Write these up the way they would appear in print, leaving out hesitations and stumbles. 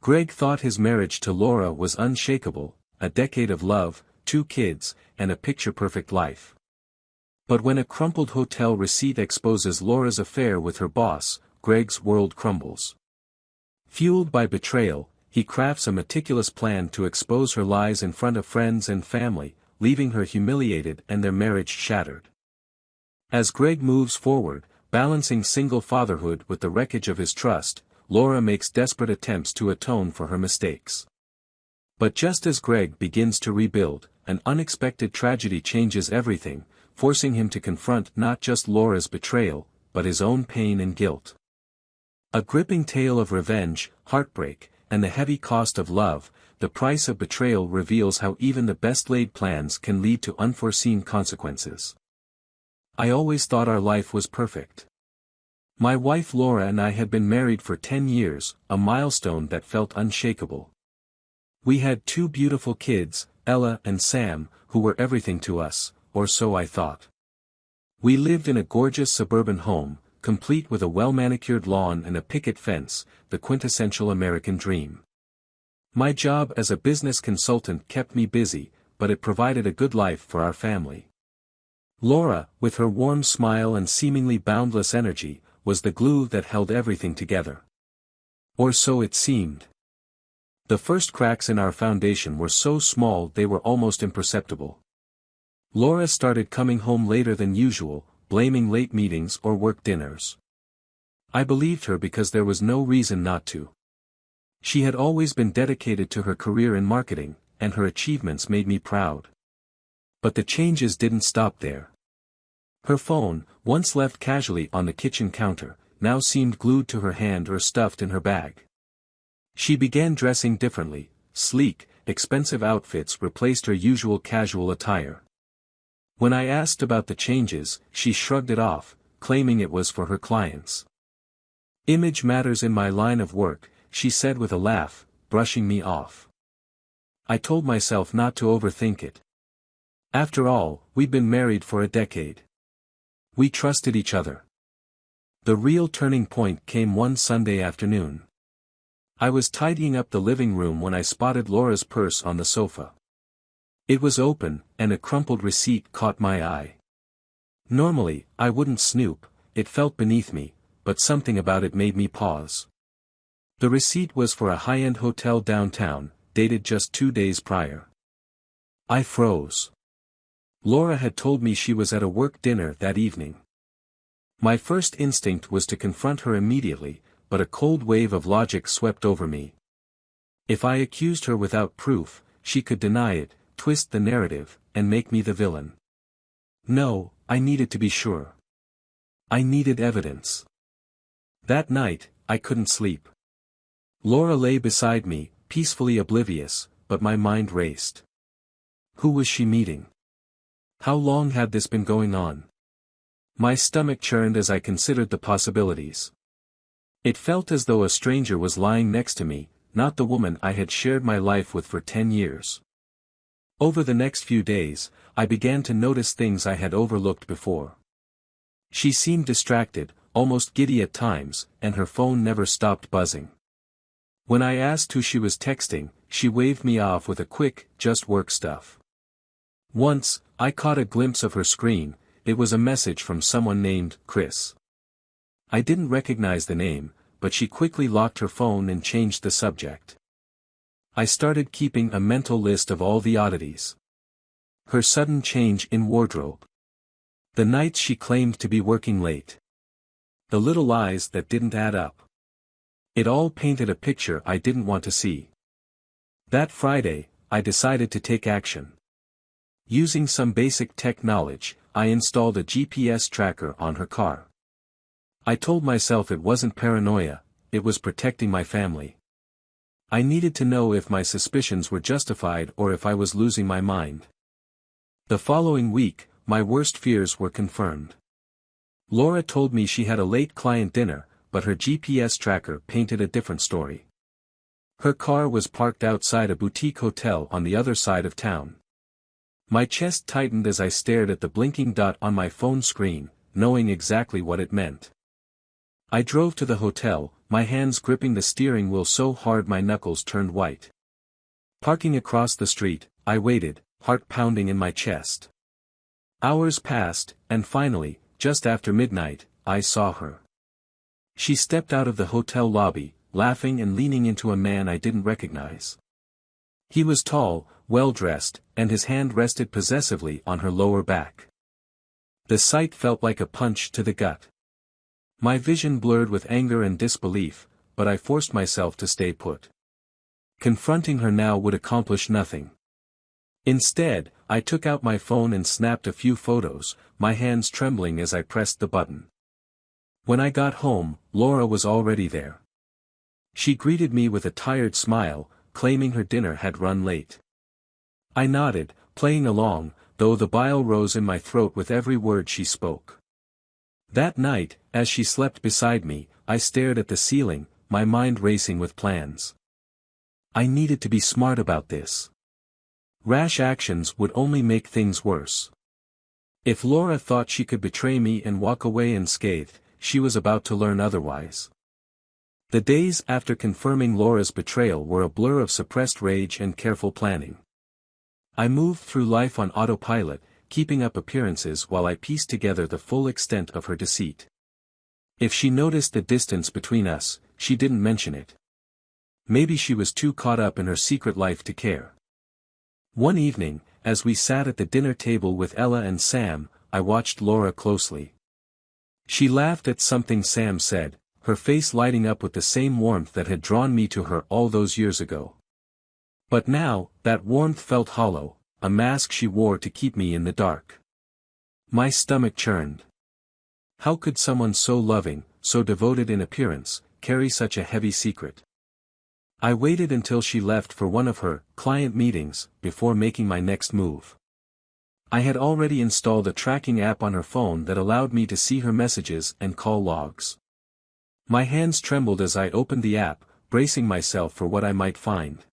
Greg thought his marriage to Laura was unshakable, a decade of love, 2 kids, and a picture-perfect life. But when a crumpled hotel receipt exposes Laura's affair with her boss, Greg's world crumbles. Fueled by betrayal, he crafts a meticulous plan to expose her lies in front of friends and family, leaving her humiliated and their marriage shattered. As Greg moves forward, balancing single fatherhood with the wreckage of his trust, Laura makes desperate attempts to atone for her mistakes. But just as Greg begins to rebuild, an unexpected tragedy changes everything, forcing him to confront not just Laura's betrayal, but his own pain and guilt. A gripping tale of revenge, heartbreak, and the heavy cost of love, the price of betrayal reveals how even the best-laid plans can lead to unforeseen consequences. I always thought our life was perfect. My wife Laura and I had been married for 10 years, a milestone that felt unshakable. We had 2 beautiful kids, Ella and Sam, who were everything to us, or so I thought. We lived in a gorgeous suburban home, complete with a well-manicured lawn and a picket fence, the quintessential American dream. My job as a business consultant kept me busy, but it provided a good life for our family. Laura, with her warm smile and seemingly boundless energy, was the glue that held everything together. Or so it seemed. The first cracks in our foundation were so small they were almost imperceptible. Laura started coming home later than usual, blaming late meetings or work dinners. I believed her because there was no reason not to. She had always been dedicated to her career in marketing, and her achievements made me proud. But the changes didn't stop there. Her phone, once left casually on the kitchen counter, now seemed glued to her hand or stuffed in her bag. She began dressing differently, sleek, expensive outfits replaced her usual casual attire. When I asked about the changes, she shrugged it off, claiming it was for her clients. "Image matters in my line of work," she said with a laugh, brushing me off. I told myself not to overthink it. After all, we'd been married for a decade. We trusted each other. The real turning point came one Sunday afternoon. I was tidying up the living room when I spotted Laura's purse on the sofa. It was open, and a crumpled receipt caught my eye. Normally, I wouldn't snoop, it felt beneath me, but something about it made me pause. The receipt was for a high-end hotel downtown, dated just 2 days prior. I froze. Laura had told me she was at a work dinner that evening. My first instinct was to confront her immediately, but a cold wave of logic swept over me. If I accused her without proof, she could deny it, twist the narrative, and make me the villain. No, I needed to be sure. I needed evidence. That night, I couldn't sleep. Laura lay beside me, peacefully oblivious, but my mind raced. Who was she meeting? How long had this been going on? My stomach churned as I considered the possibilities. It felt as though a stranger was lying next to me, not the woman I had shared my life with for 10 years. Over the next few days, I began to notice things I had overlooked before. She seemed distracted, almost giddy at times, and her phone never stopped buzzing. When I asked who she was texting, she waved me off with a quick, "just work stuff." Once, I caught a glimpse of her screen. It was a message from someone named Chris. I didn't recognize the name, but she quickly locked her phone and changed the subject. I started keeping a mental list of all the oddities. Her sudden change in wardrobe. The nights she claimed to be working late. The little lies that didn't add up. It all painted a picture I didn't want to see. That Friday, I decided to take action. Using some basic tech knowledge, I installed a GPS tracker on her car. I told myself it wasn't paranoia, it was protecting my family. I needed to know if my suspicions were justified or if I was losing my mind. The following week, my worst fears were confirmed. Laura told me she had a late client dinner, but her GPS tracker painted a different story. Her car was parked outside a boutique hotel on the other side of town. My chest tightened as I stared at the blinking dot on my phone screen, knowing exactly what it meant. I drove to the hotel, my hands gripping the steering wheel so hard my knuckles turned white. Parking across the street, I waited, heart pounding in my chest. Hours passed, and finally, just after midnight, I saw her. She stepped out of the hotel lobby, laughing and leaning into a man I didn't recognize. He was tall, well-dressed, and his hand rested possessively on her lower back. The sight felt like a punch to the gut. My vision blurred with anger and disbelief, but I forced myself to stay put. Confronting her now would accomplish nothing. Instead, I took out my phone and snapped a few photos, my hands trembling as I pressed the button. When I got home, Laura was already there. She greeted me with a tired smile, claiming her dinner had run late. I nodded, playing along, though the bile rose in my throat with every word she spoke. That night, as she slept beside me, I stared at the ceiling, my mind racing with plans. I needed to be smart about this. Rash actions would only make things worse. If Laura thought she could betray me and walk away unscathed, she was about to learn otherwise. The days after confirming Laura's betrayal were a blur of suppressed rage and careful planning. I moved through life on autopilot, keeping up appearances while I pieced together the full extent of her deceit. If she noticed the distance between us, she didn't mention it. Maybe she was too caught up in her secret life to care. One evening, as we sat at the dinner table with Ella and Sam, I watched Laura closely. She laughed at something Sam said, her face lighting up with the same warmth that had drawn me to her all those years ago. But now, that warmth felt hollow, a mask she wore to keep me in the dark. My stomach churned. How could someone so loving, so devoted in appearance, carry such a heavy secret? I waited until she left for one of her client meetings before making my next move. I had already installed a tracking app on her phone that allowed me to see her messages and call logs. My hands trembled as I opened the app, bracing myself for what I might find.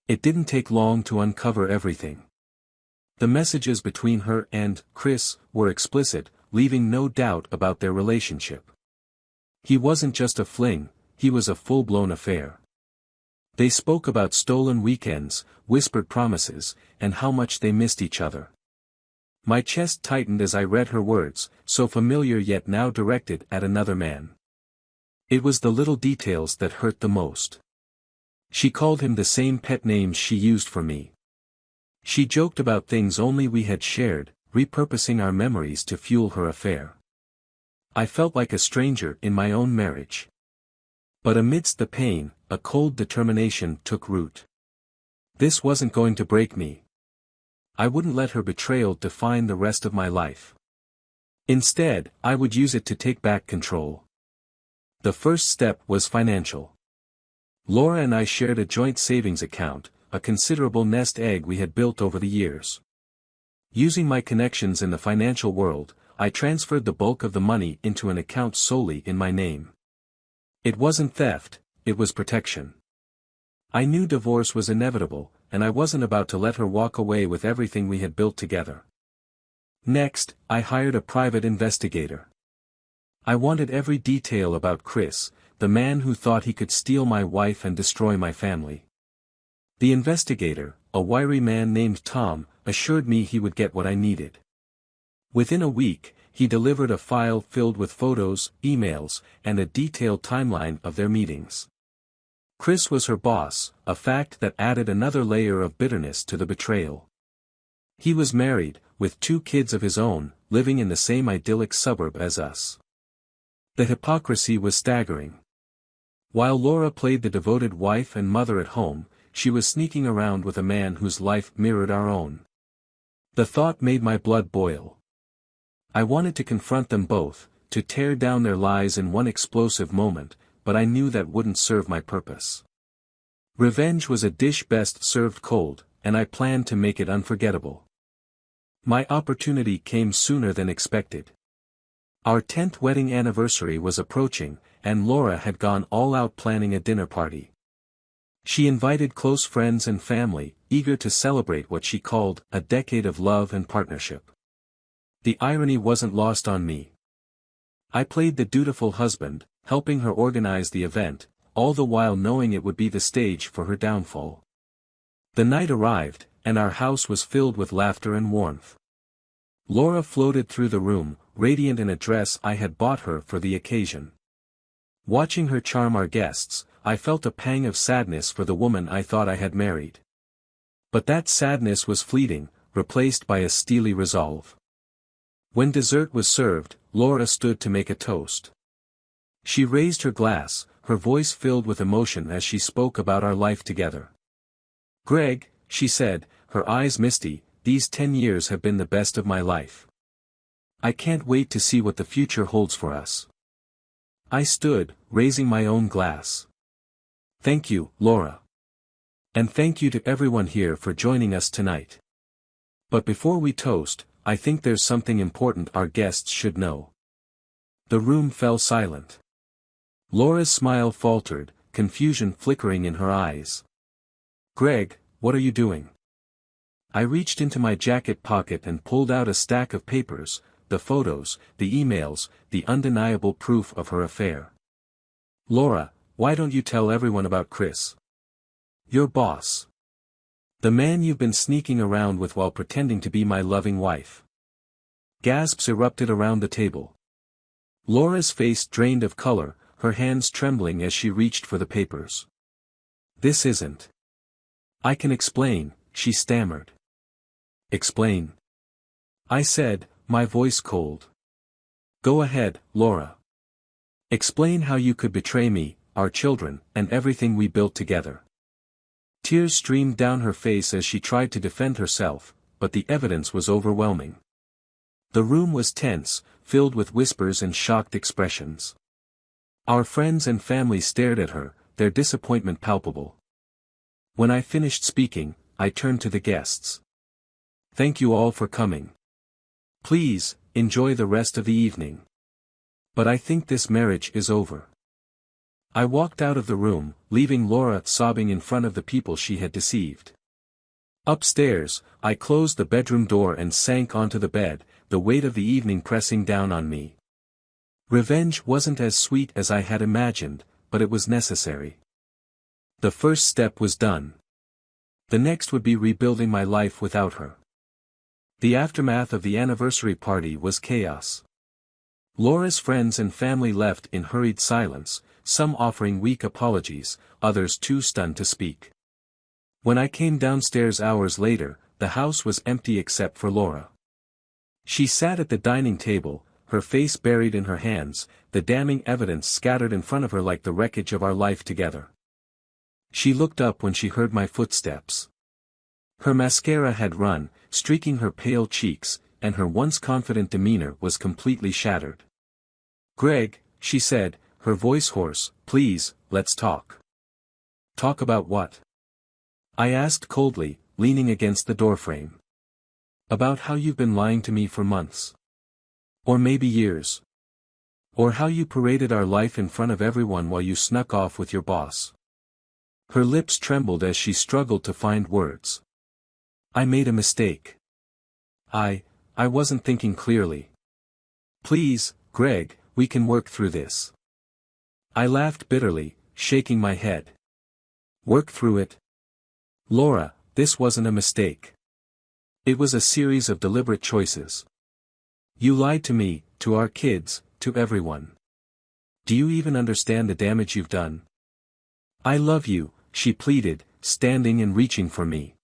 It didn't take long to uncover everything. The messages between her and Chris were explicit, leaving no doubt about their relationship. He wasn't just a fling, he was a full-blown affair. They spoke about stolen weekends, whispered promises, and how much they missed each other. My chest tightened as I read her words, so familiar yet now directed at another man. It was the little details that hurt the most. She called him the same pet names she used for me. She joked about things only we had shared, repurposing our memories to fuel her affair. I felt like a stranger in my own marriage. But amidst the pain, a cold determination took root. This wasn't going to break me. I wouldn't let her betrayal define the rest of my life. Instead, I would use it to take back control. The first step was financial. Laura and I shared a joint savings account, a considerable nest egg we had built over the years. Using my connections in the financial world, I transferred the bulk of the money into an account solely in my name. It wasn't theft, it was protection. I knew divorce was inevitable, and I wasn't about to let her walk away with everything we had built together. Next, I hired a private investigator. I wanted every detail about Chris, the man who thought he could steal my wife and destroy my family. The investigator, a wiry man named Tom, assured me he would get what I needed. Within a week, he delivered a file filled with photos, emails, and a detailed timeline of their meetings. Chris was her boss, a fact that added another layer of bitterness to the betrayal. He was married, with 2 kids of his own, living in the same idyllic suburb as us. The hypocrisy was staggering. While Laura played the devoted wife and mother at home, she was sneaking around with a man whose life mirrored our own. The thought made my blood boil. I wanted to confront them both, to tear down their lies in one explosive moment, but I knew that wouldn't serve my purpose. Revenge was a dish best served cold, and I planned to make it unforgettable. My opportunity came sooner than expected. Our 10th wedding anniversary was approaching, and Laura had gone all out planning a dinner party. She invited close friends and family, eager to celebrate what she called a decade of love and partnership. The irony wasn't lost on me. I played the dutiful husband, helping her organize the event, all the while knowing it would be the stage for her downfall. The night arrived, and our house was filled with laughter and warmth. Laura floated through the room, radiant in a dress I had bought her for the occasion. Watching her charm our guests, I felt a pang of sadness for the woman I thought I had married. But that sadness was fleeting, replaced by a steely resolve. When dessert was served, Laura stood to make a toast. She raised her glass, her voice filled with emotion as she spoke about our life together. "Greg," she said, her eyes misty, "these 10 years have been the best of my life. I can't wait to see what the future holds for us." I stood, raising my own glass. "Thank you, Laura. And thank you to everyone here for joining us tonight. But before we toast, I think there's something important our guests should know." The room fell silent. Laura's smile faltered, confusion flickering in her eyes. "Greg, what are you doing?" I reached into my jacket pocket and pulled out a stack of papers, the photos, the emails, the undeniable proof of her affair. "Laura, why don't you tell everyone about Chris? Your boss. The man you've been sneaking around with while pretending to be my loving wife." Gasps erupted around the table. Laura's face drained of color, her hands trembling as she reached for the papers. "This isn't. I can explain," she stammered. "Explain?" I said, my voice cold. "Go ahead, Laura. Explain how you could betray me, our children, and everything we built together." Tears streamed down her face as she tried to defend herself, but the evidence was overwhelming. The room was tense, filled with whispers and shocked expressions. Our friends and family stared at her, their disappointment palpable. When I finished speaking, I turned to the guests. "Thank you all for coming. Please, enjoy the rest of the evening. But I think this marriage is over." I walked out of the room, leaving Laura sobbing in front of the people she had deceived. Upstairs, I closed the bedroom door and sank onto the bed, the weight of the evening pressing down on me. Revenge wasn't as sweet as I had imagined, but it was necessary. The first step was done. The next would be rebuilding my life without her. The aftermath of the anniversary party was chaos. Laura's friends and family left in hurried silence, some offering weak apologies, others too stunned to speak. When I came downstairs hours later, the house was empty except for Laura. She sat at the dining table, her face buried in her hands, the damning evidence scattered in front of her like the wreckage of our life together. She looked up when she heard my footsteps. Her mascara had run, streaking her pale cheeks, and her once confident demeanor was completely shattered. "Greg," she said, her voice hoarse, "please, let's talk." "Talk about what?" I asked coldly, leaning against the doorframe. "About how you've been lying to me for months. Or maybe years. Or how you paraded our life in front of everyone while you snuck off with your boss." Her lips trembled as she struggled to find words. "I made a mistake. I wasn't thinking clearly. Please, Greg, we can work through this." I laughed bitterly, shaking my head. "Work through it?" "Laura, this wasn't a mistake. It was a series of deliberate choices. You lied to me, to our kids, to everyone. Do you even understand the damage you've done?" "I love you," she pleaded, standing and reaching for me.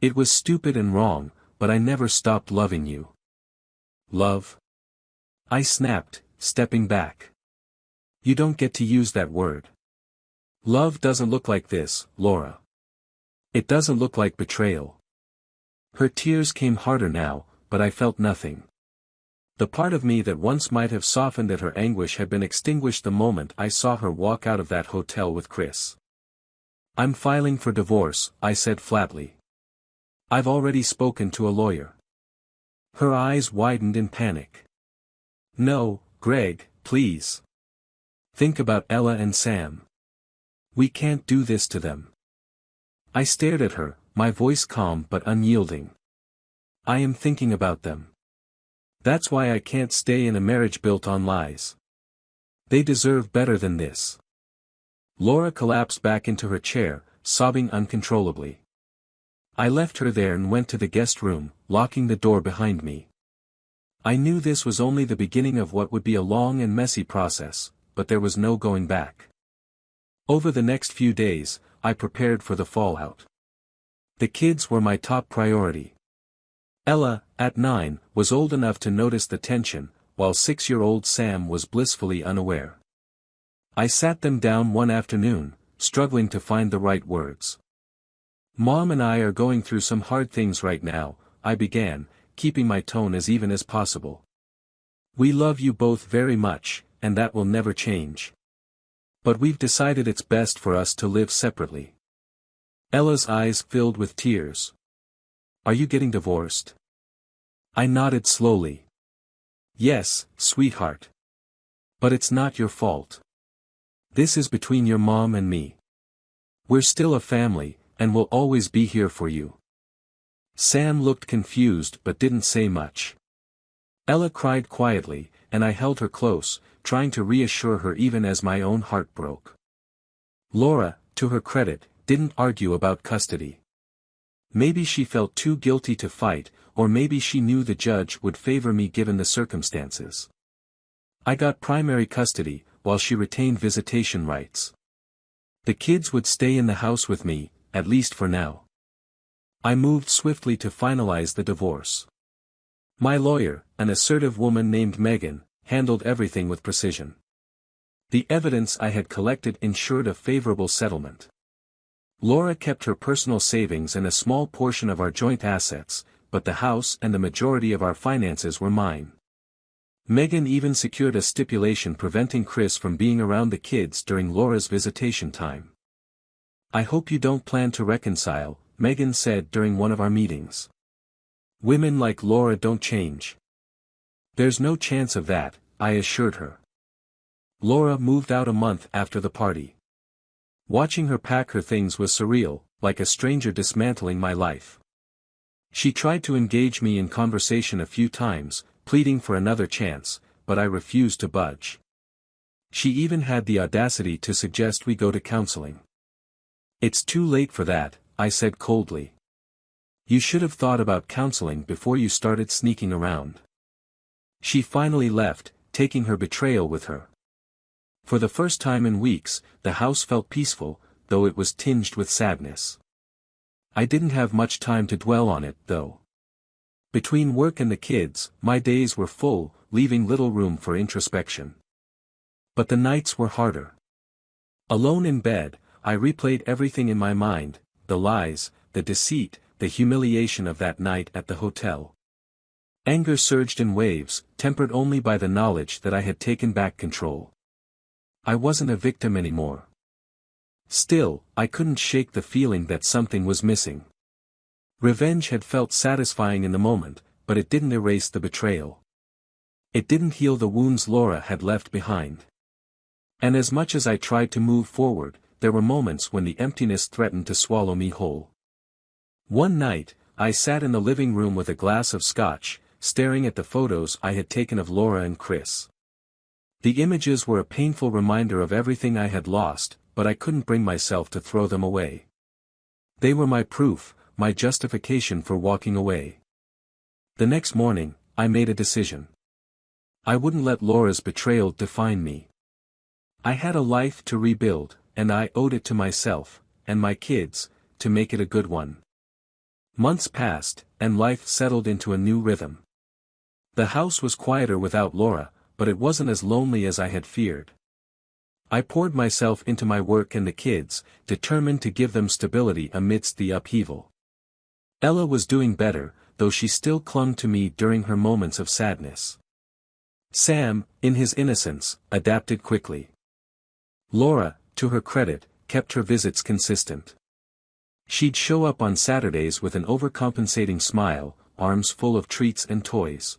"It was stupid and wrong, but I never stopped loving you." "Love?" I snapped, stepping back. "You don't get to use that word. Love doesn't look like this, Laura. It doesn't look like betrayal." Her tears came harder now, but I felt nothing. The part of me that once might have softened at her anguish had been extinguished the moment I saw her walk out of that hotel with Chris. "I'm filing for divorce," I said flatly. "I've already spoken to a lawyer." Her eyes widened in panic. "No, Greg, please. Think about Ella and Sam. We can't do this to them." I stared at her, my voice calm but unyielding. "I am thinking about them. That's why I can't stay in a marriage built on lies. They deserve better than this. Laura collapsed back into her chair, sobbing uncontrollably. I left her there and went to the guest room, locking the door behind me. I knew this was only the beginning of what would be a long and messy process, but there was no going back. Over the next few days, I prepared for the fallout. The kids were my top priority. Ella, at 9, was old enough to notice the tension, while 6-year-old Sam was blissfully unaware. I sat them down one afternoon, struggling to find the right words. "Mom and I are going through some hard things right now," I began, keeping my tone as even as possible. "We love you both very much, and that will never change. But we've decided it's best for us to live separately." Ella's eyes filled with tears. "Are you getting divorced?" I nodded slowly. "Yes, sweetheart. But it's not your fault. This is between your mom and me. We're still a family, and we'll always be here for you." Sam looked confused but didn't say much. Ella cried quietly, and I held her close, trying to reassure her even as my own heart broke. Laura, to her credit, didn't argue about custody. Maybe she felt too guilty to fight, or maybe she knew the judge would favor me given the circumstances. I got primary custody, while she retained visitation rights. The kids would stay in the house with me, at least for now. I moved swiftly to finalize the divorce. My lawyer, an assertive woman named Megan, handled everything with precision. The evidence I had collected ensured a favorable settlement. Laura kept her personal savings and a small portion of our joint assets, but the house and the majority of our finances were mine. Megan even secured a stipulation preventing Chris from being around the kids during Laura's visitation time. "I hope you don't plan to reconcile," Megan said during one of our meetings. "Women like Laura don't change." "There's no chance of that," I assured her. Laura moved out a month after the party. Watching her pack her things was surreal, like a stranger dismantling my life. She tried to engage me in conversation a few times, pleading for another chance, but I refused to budge. She even had the audacity to suggest we go to counseling. "It's too late for that," I said coldly. "You should have thought about counseling before you started sneaking around." She finally left, taking her betrayal with her. For the first time in weeks, the house felt peaceful, though it was tinged with sadness. I didn't have much time to dwell on it, though. Between work and the kids, my days were full, leaving little room for introspection. But the nights were harder. Alone in bed, I replayed everything in my mind, the lies, the deceit, the humiliation of that night at the hotel. Anger surged in waves, tempered only by the knowledge that I had taken back control. I wasn't a victim anymore. Still, I couldn't shake the feeling that something was missing. Revenge had felt satisfying in the moment, but it didn't erase the betrayal. It didn't heal the wounds Laura had left behind. And as much as I tried to move forward, there were moments when the emptiness threatened to swallow me whole. One night, I sat in the living room with a glass of scotch, staring at the photos I had taken of Laura and Chris. The images were a painful reminder of everything I had lost, but I couldn't bring myself to throw them away. They were my proof, my justification for walking away. The next morning, I made a decision. I wouldn't let Laura's betrayal define me. I had a life to rebuild, and I owed it to myself, and my kids, to make it a good one. Months passed, and life settled into a new rhythm. The house was quieter without Laura, but it wasn't as lonely as I had feared. I poured myself into my work and the kids, determined to give them stability amidst the upheaval. Ella was doing better, though she still clung to me during her moments of sadness. Sam, in his innocence, adapted quickly. Laura, to her credit, kept her visits consistent. She'd show up on Saturdays with an overcompensating smile, arms full of treats and toys.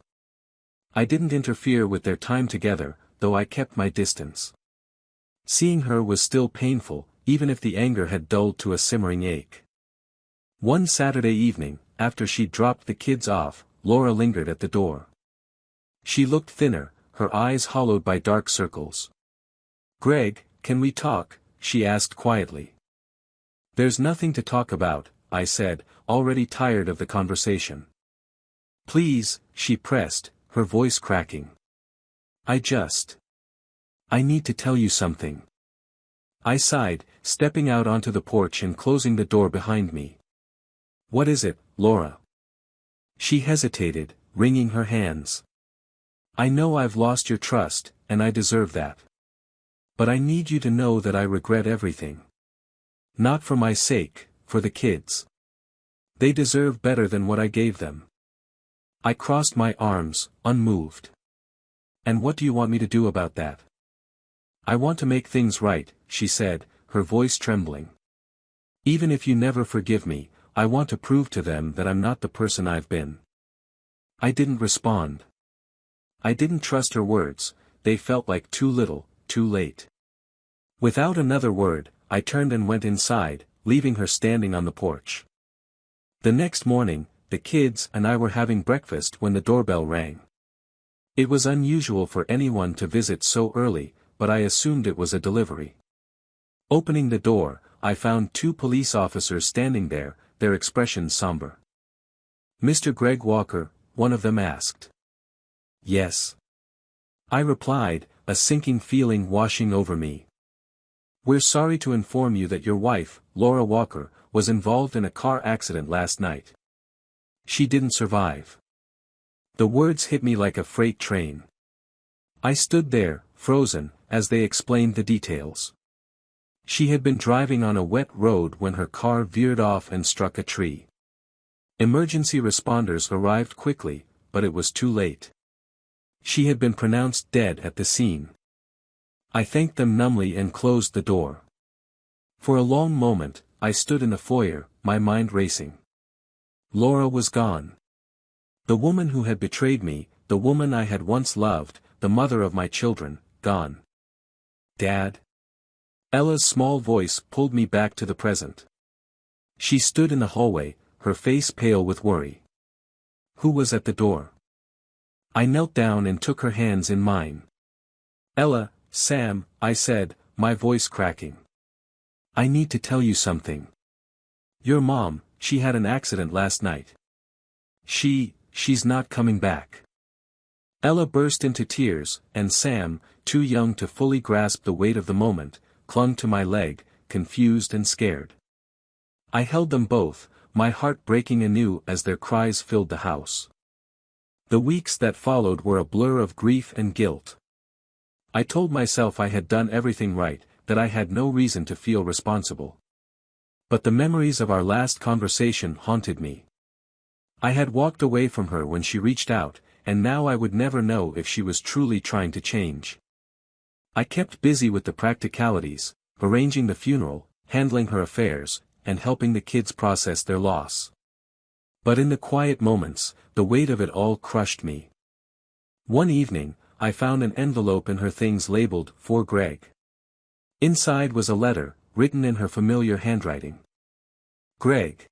I didn't interfere with their time together, though I kept my distance. Seeing her was still painful, even if the anger had dulled to a simmering ache. One Saturday evening, after she'd dropped the kids off, Laura lingered at the door. She looked thinner, her eyes hollowed by dark circles. "Greg, can we talk?" she asked quietly. "There's nothing to talk about," I said, already tired of the conversation. "Please," she pressed, her voice cracking. I need to tell you something." I sighed, stepping out onto the porch and closing the door behind me. "What is it, Laura?" She hesitated, wringing her hands. "I know I've lost your trust, and I deserve that. But I need you to know that I regret everything. Not for my sake, for the kids. They deserve better than what I gave them." I crossed my arms, unmoved. "And what do you want me to do about that?" "I want to make things right," she said, her voice trembling. "Even if you never forgive me, I want to prove to them that I'm not the person I've been." I didn't respond. I didn't trust her words, they felt like too little, too late. Without another word, I turned and went inside, leaving her standing on the porch. The next morning, the kids and I were having breakfast when the doorbell rang. It was unusual for anyone to visit so early, but I assumed it was a delivery. Opening the door, I found 2 police officers standing there, their expressions somber. "Mr. Greg Walker?" one of them asked. "Yes," I replied, a sinking feeling washing over me. "We're sorry to inform you that your wife, Laura Walker, was involved in a car accident last night. She didn't survive." The words hit me like a freight train. I stood there, frozen, as they explained the details. She had been driving on a wet road when her car veered off and struck a tree. Emergency responders arrived quickly, but it was too late. She had been pronounced dead at the scene. I thanked them numbly and closed the door. For a long moment, I stood in the foyer, my mind racing. Laura was gone. The woman who had betrayed me, the woman I had once loved, the mother of my children, gone. "Dad?" Ella's small voice pulled me back to the present. She stood in the hallway, her face pale with worry. Who was at the door? I knelt down and took her hands in mine. "Ella, Sam," I said, my voice cracking. "I need to tell you something. Your mom, she had an accident last night. She's not coming back." Ella burst into tears, and Sam, too young to fully grasp the weight of the moment, clung to my leg, confused and scared. I held them both, my heart breaking anew as their cries filled the house. The weeks that followed were a blur of grief and guilt. I told myself I had done everything right, that I had no reason to feel responsible. But the memories of our last conversation haunted me. I had walked away from her when she reached out, and now I would never know if she was truly trying to change. I kept busy with the practicalities, arranging the funeral, handling her affairs, and helping the kids process their loss. But in the quiet moments, the weight of it all crushed me. One evening, I found an envelope in her things labeled, "For Greg." Inside was a letter, written in her familiar handwriting. "Greg.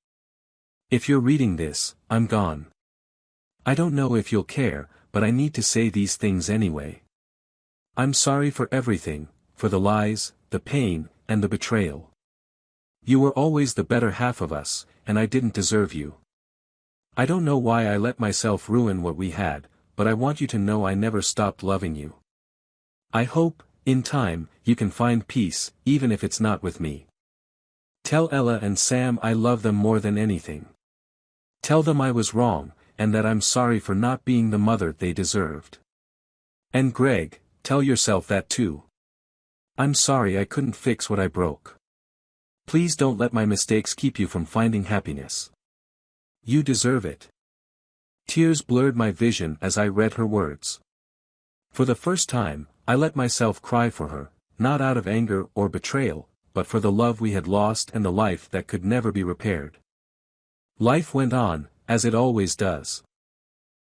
If you're reading this, I'm gone. I don't know if you'll care, but I need to say these things anyway. I'm sorry for everything, for the lies, the pain, and the betrayal. You were always the better half of us, and I didn't deserve you. I don't know why I let myself ruin what we had, but I want you to know I never stopped loving you. I hope, in time, you can find peace, even if it's not with me. Tell Ella and Sam I love them more than anything. Tell them I was wrong, and that I'm sorry for not being the mother they deserved. And Greg, tell yourself that too. I'm sorry I couldn't fix what I broke. Please don't let my mistakes keep you from finding happiness. You deserve it." Tears blurred my vision as I read her words. For the first time, I let myself cry for her, not out of anger or betrayal, but for the love we had lost and the life that could never be repaired. Life went on, as it always does.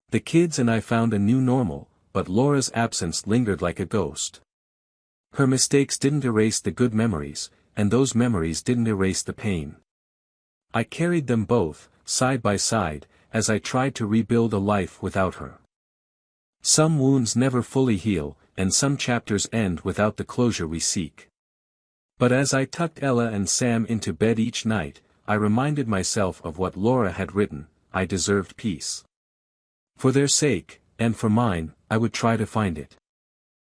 The kids and I found a new normal, but Laura's absence lingered like a ghost. Her mistakes didn't erase the good memories, and those memories didn't erase the pain. I carried them both, side by side, as I tried to rebuild a life without her. Some wounds never fully heal, and some chapters end without the closure we seek. But as I tucked Ella and Sam into bed each night, I reminded myself of what Laura had written: I deserved peace. For their sake, and for mine, I would try to find it.